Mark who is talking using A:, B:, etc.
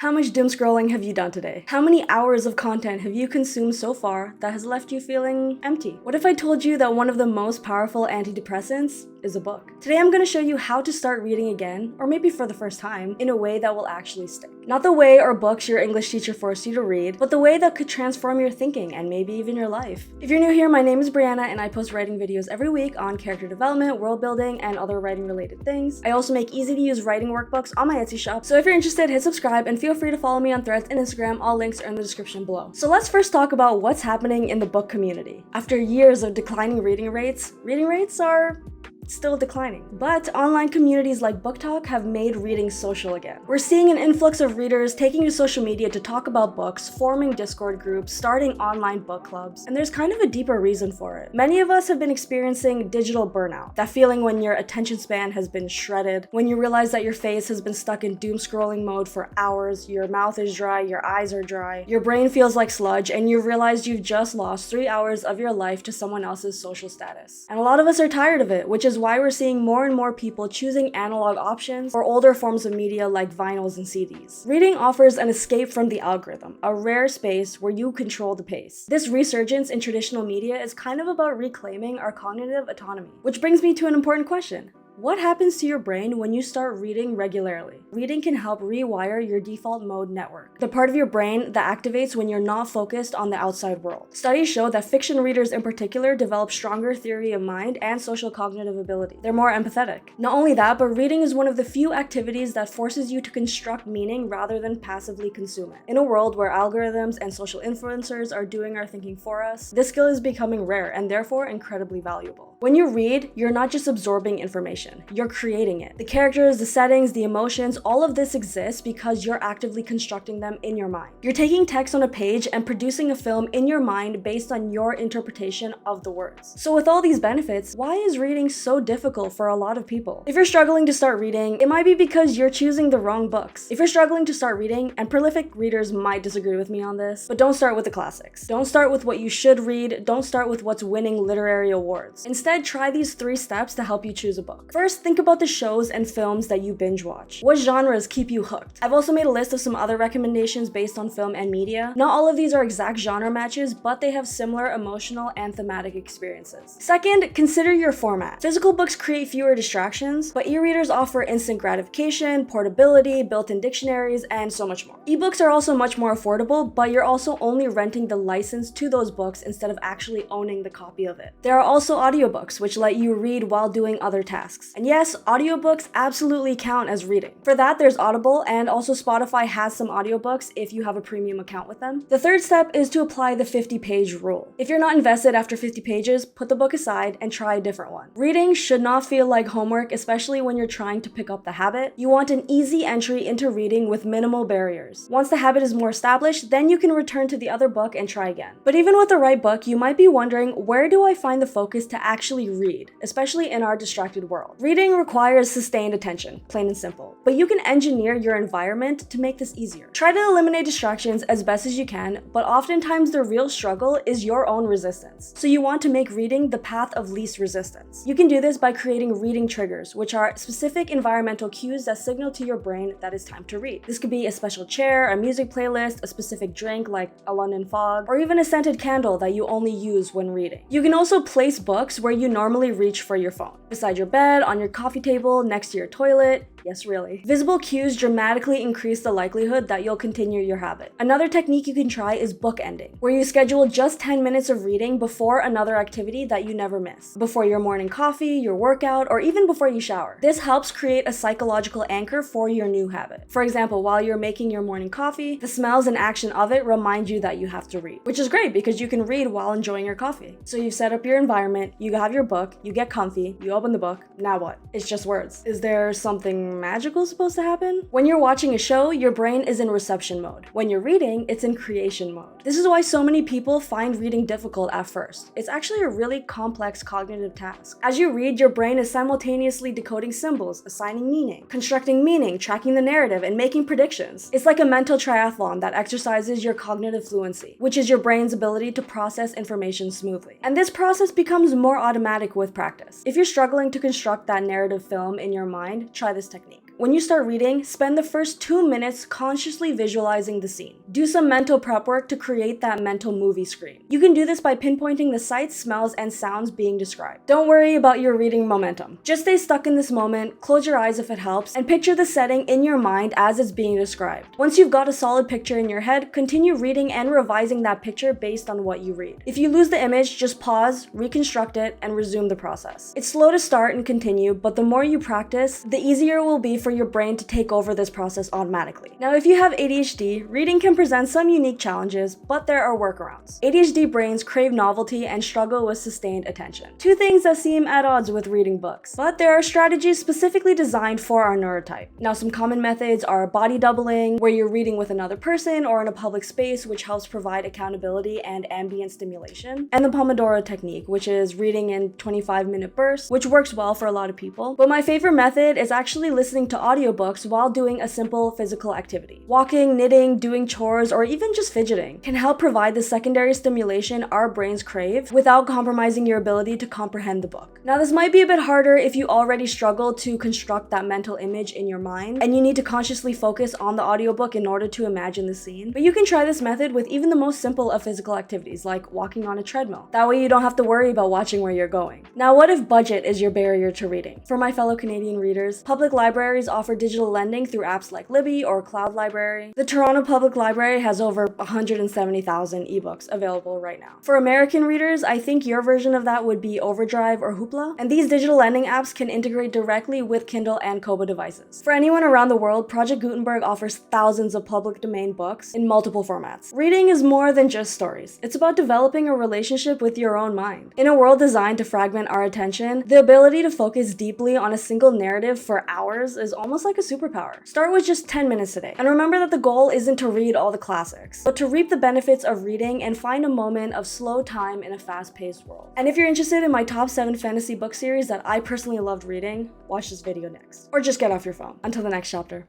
A: How much doom scrolling have you done today? How many hours of content have you consumed so far that has left you feeling empty? What if I told you that one of the most powerful antidepressants is a book? Today I'm going to show you how to start reading again, or maybe for the first time, in a way that will actually stick. Not the way or books your English teacher forced you to read, but the way that could transform your thinking and maybe even your life. If you're new here, my name is Brianna and I post writing videos every week on character development, world building, and other writing related things. I also make easy to use writing workbooks on my Etsy shop, so if you're interested, hit subscribe and feel free to follow me on Threads and Instagram. All links are in the description below. So let's first talk about what's happening in the book community. After years of declining reading rates are still declining. But online communities like Book Talk have made reading social again. We're seeing an influx of readers taking to social media to talk about books, forming Discord groups, starting online book clubs, and there's kind of a deeper reason for it. Many of us have been experiencing digital burnout, that feeling when your attention span has been shredded, when you realize that your face has been stuck in doom scrolling mode for hours, your mouth is dry, your eyes are dry, your brain feels like sludge, and you realize you've just lost 3 hours of your life to someone else's social status. And a lot of us are tired of it, which is why we're seeing more and more people choosing analog options or older forms of media like vinyls and CDs. Reading offers an escape from the algorithm, a rare space where you control the pace. This resurgence in traditional media is kind of about reclaiming our cognitive autonomy, which brings me to an important question. What happens to your brain when you start reading regularly? Reading can help rewire your default mode network, the part of your brain that activates when you're not focused on the outside world. Studies show that fiction readers in particular develop stronger theory of mind and social cognitive ability. They're more empathetic. Not only that, but reading is one of the few activities that forces you to construct meaning rather than passively consume it. In a world where algorithms and social influencers are doing our thinking for us, this skill is becoming rare and therefore incredibly valuable. When you read, you're not just absorbing information, you're creating it. The characters, the settings, the emotions, all of this exists because you're actively constructing them in your mind. You're taking text on a page and producing a film in your mind based on your interpretation of the words. So with all these benefits, why is reading so difficult for a lot of people? If you're struggling to start reading, it might be because you're choosing the wrong books. If you're struggling to start reading, and prolific readers might disagree with me on this, but don't start with the classics. Don't start with what you should read, don't start with what's winning literary awards. Instead, try these 3 steps to help you choose a book. First, think about the shows and films that you binge watch. What genres keep you hooked? I've also made a list of some other recommendations based on film and media. Not all of these are exact genre matches, but they have similar emotional and thematic experiences. Second, consider your format. Physical books create fewer distractions, but e-readers offer instant gratification, portability, built-in dictionaries, and so much more. Ebooks are also much more affordable, but you're also only renting the license to those books instead of actually owning the copy of it. There are also audiobooks, which let you read while doing other tasks. And yes, audiobooks absolutely count as reading. For that, there's Audible, and also Spotify has some audiobooks if you have a premium account with them. The third step is to apply the 50-page rule. If you're not invested after 50 pages, put the book aside and try a different one. Reading should not feel like homework, especially when you're trying to pick up the habit. You want an easy entry into reading with minimal barriers. Once the habit is more established, then you can return to the other book and try again. But even with the right book, you might be wondering, where do I find the focus to actually read, especially in our distracted world? Reading requires sustained attention, plain and simple. But you can engineer your environment to make this easier. Try to eliminate distractions as best as you can, but oftentimes the real struggle is your own resistance. So you want to make reading the path of least resistance. You can do this by creating reading triggers, which are specific environmental cues that signal to your brain that it's time to read. This could be a special chair, a music playlist, a specific drink like a London fog, or even a scented candle that you only use when reading. You can also place books where you normally reach for your phone. Beside your bed, on your coffee table, next to your toilet. Yes, really. Visible cues dramatically increase the likelihood that you'll continue your habit. Another technique you can try is bookending, where you schedule just 10 minutes of reading before another activity that you never miss. Before your morning coffee, your workout, or even before you shower. This helps create a psychological anchor for your new habit. For example, while you're making your morning coffee, the smells and action of it remind you that you have to read, which is great because you can read while enjoying your coffee. So you've set up your environment, you have your book, you get comfy, you open the book, now what? It's just words. Is there something magical supposed to happen? When you're watching a show, your brain is in reception mode. When you're reading, it's in creation mode. This is why so many people find reading difficult at first. It's actually a really complex cognitive task. As you read, your brain is simultaneously decoding symbols, assigning meaning, constructing meaning, tracking the narrative, and making predictions. It's like a mental triathlon that exercises your cognitive fluency, which is your brain's ability to process information smoothly. And this process becomes more automatic with practice. If you're struggling to construct that narrative film in your mind, try this technique. When you start reading, spend the first 2 minutes consciously visualizing the scene. Do some mental prep work to create that mental movie screen. You can do this by pinpointing the sights, smells, and sounds being described. Don't worry about your reading momentum. Just stay stuck in this moment, close your eyes if it helps, and picture the setting in your mind as it's being described. Once you've got a solid picture in your head, continue reading and revising that picture based on what you read. If you lose the image, just pause, reconstruct it, and resume the process. It's slow to start and continue, but the more you practice, the easier it will be for your brain to take over this process automatically. Now, if you have ADHD, reading can present some unique challenges, but there are workarounds. ADHD brains crave novelty and struggle with sustained attention. Two things that seem at odds with reading books, but there are strategies specifically designed for our neurotype. Now, some common methods are body doubling, where you're reading with another person or in a public space, which helps provide accountability and ambient stimulation, and the Pomodoro technique, which is reading in 25-minute bursts, which works well for a lot of people. But my favorite method is actually listening to audiobooks while doing a simple physical activity. Walking, knitting, doing chores, or even just fidgeting can help provide the secondary stimulation our brains crave without compromising your ability to comprehend the book. Now, this might be a bit harder if you already struggle to construct that mental image in your mind and you need to consciously focus on the audiobook in order to imagine the scene. But you can try this method with even the most simple of physical activities like walking on a treadmill. That way you don't have to worry about watching where you're going. Now, what if budget is your barrier to reading? For my fellow Canadian readers, public libraries offer digital lending through apps like Libby or Cloud Library. The Toronto Public Library has over 170,000 ebooks available right now. For American readers, I think your version of that would be Overdrive or Hoopla, and these digital lending apps can integrate directly with Kindle and Kobo devices. For anyone around the world, Project Gutenberg offers thousands of public domain books in multiple formats. Reading is more than just stories. It's about developing a relationship with your own mind. In a world designed to fragment our attention, the ability to focus deeply on a single narrative for hours is almost like a superpower. Start with just 10 minutes a day. And remember that the goal isn't to read all the classics, but to reap the benefits of reading and find a moment of slow time in a fast-paced world. And if you're interested in my top 7 fantasy book series that I personally loved reading, watch this video next. Or just get off your phone. Until the next chapter.